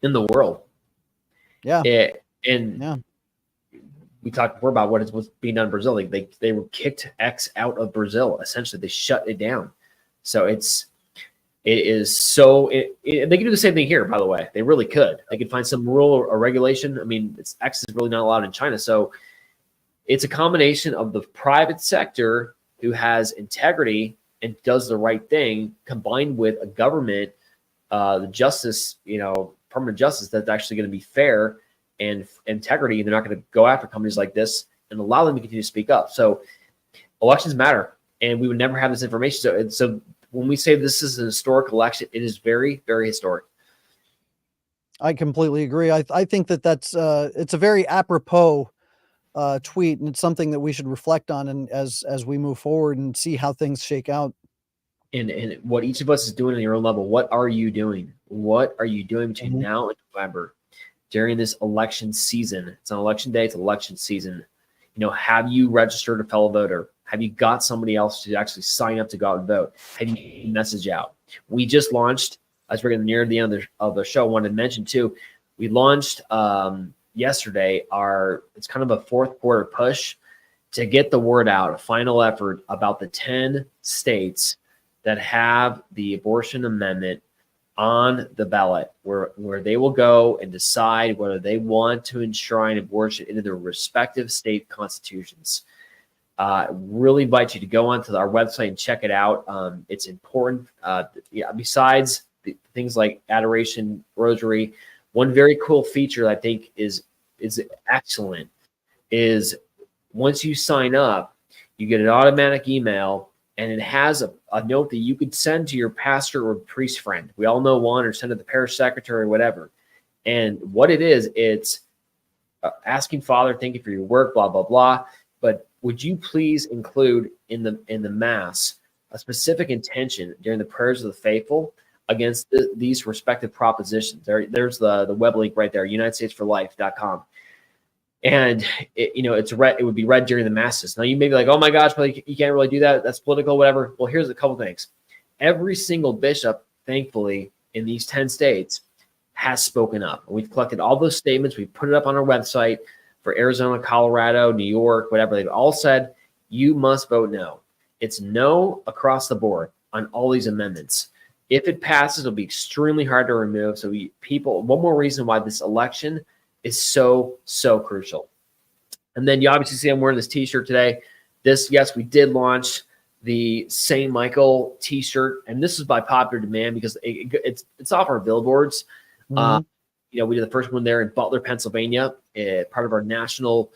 In the world. Yeah. We talked before about what was being done in Brazil. They were kicked X out of Brazil. Essentially, they shut it down. So they can do the same thing here, by the way. They really could. They could find some rule or regulation. I mean, X is really not allowed in China. So it's a combination of the private sector who has integrity and does the right thing, combined with a government, the justice, permanent justice that's actually going to be fair and integrity. They're not going to go after companies like this and allow them to continue to speak up. So elections matter, and we would never have this information. So when we say this is an historic election, it is very, very historic. I completely agree. I think that's it's a very apropos tweet, and it's something that we should reflect on and as we move forward and see how things shake out. And what each of us is doing on your own level. What are you doing? What are you doing between now and November during this election season? It's on election day. It's election season. Have you registered a fellow voter? Have you got somebody else to actually sign up to go out and vote? Have you message out? We just launched, as we're getting near the end of the show, I wanted to mention too, we launched yesterday it's kind of a fourth quarter push to get the word out, a final effort about the 10 states that have the abortion amendment on the ballot where they will go and decide whether they want to enshrine abortion into their respective state constitutions. Really invite you to go onto our website and check it out. It's important. Besides things like adoration, rosary, one very cool feature that I think is excellent is once you sign up, you get an automatic email, and it has a note that you could send to your pastor or priest friend. We all know one, or send to the parish secretary or whatever. And what it is, it's asking Father, thank you for your work, blah, blah, blah. But would you please include in the Mass a specific intention during the prayers of the faithful against these respective propositions? There's the web link right there, UnitedStatesForLife.com. And it would be read during the masses. Now you may be like, oh my gosh, but you can't really do that. That's political, whatever. Well, here's a couple things. Every single bishop, thankfully, in these 10 states has spoken up. And we've collected all those statements. We've put it up on our website for Arizona, Colorado, New York, whatever. They've all said, you must vote no. It's no across the board on all these amendments. If it passes, it'll be extremely hard to remove. So one more reason why this election is so crucial. And then you obviously see I'm wearing this t-shirt today. Yes, we did launch the St. Michael t-shirt, and this is by popular demand because it's off our billboards. We did the first one there in Butler, Pennsylvania, part of our national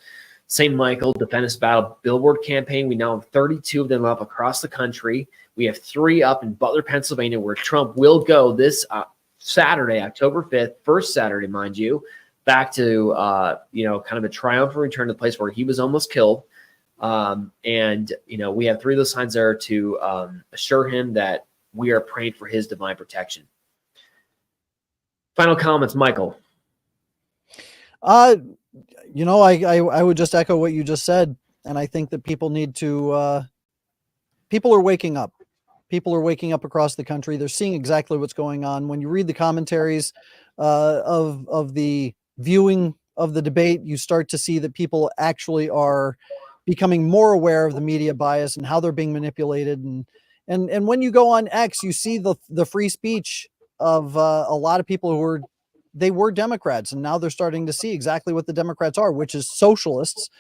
St. Michael Defend Us Battle billboard campaign. We now have 32 of them up across the country. We have 3 up in Butler, Pennsylvania, where Trump will go this Saturday, October 5th, first Saturday, mind you, back to, kind of a triumphant return to the place where he was almost killed. We have 3 of those signs there to assure him that we are praying for his divine protection. Final comments, Michael. I would just echo what you just said. And I think that people need to, people are waking up. People are waking up across the country. They're seeing exactly what's going on. When you read the commentaries of the viewing of the debate, you start to see that people actually are becoming more aware of the media bias and how they're being manipulated. And when you go on X, you see the free speech of a lot of people who were Democrats, and now they're starting to see exactly what the Democrats are, which is socialists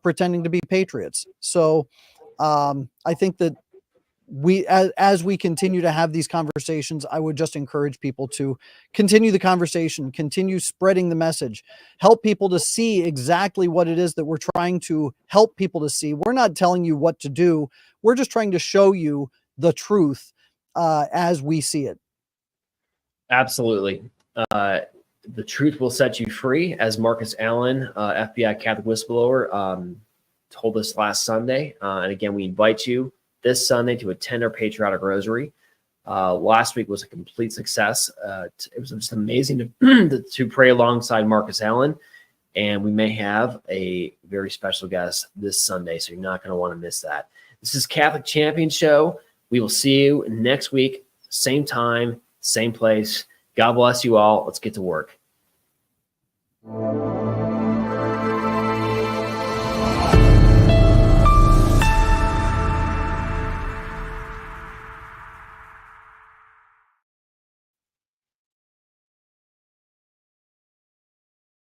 pretending to be patriots. So I think that as we continue to have these conversations, I would just encourage people to continue the conversation, continue spreading the message, help people to see exactly what it is that we're trying to help people to see. We're not telling you what to do. We're just trying to show you the truth as we see it. Absolutely. The truth will set you free, as Marcus Allen, FBI Catholic whistleblower, told us last Sunday. And again, we invite you this Sunday to attend our Patriotic Rosary. Last week was a complete success. It was just amazing to pray alongside Marcus Allen. And we may have a very special guest this Sunday, so you're not going to want to miss that. This is Catholic Champion Show. We will see you next week, same time, same place. God bless you all. Let's get to work.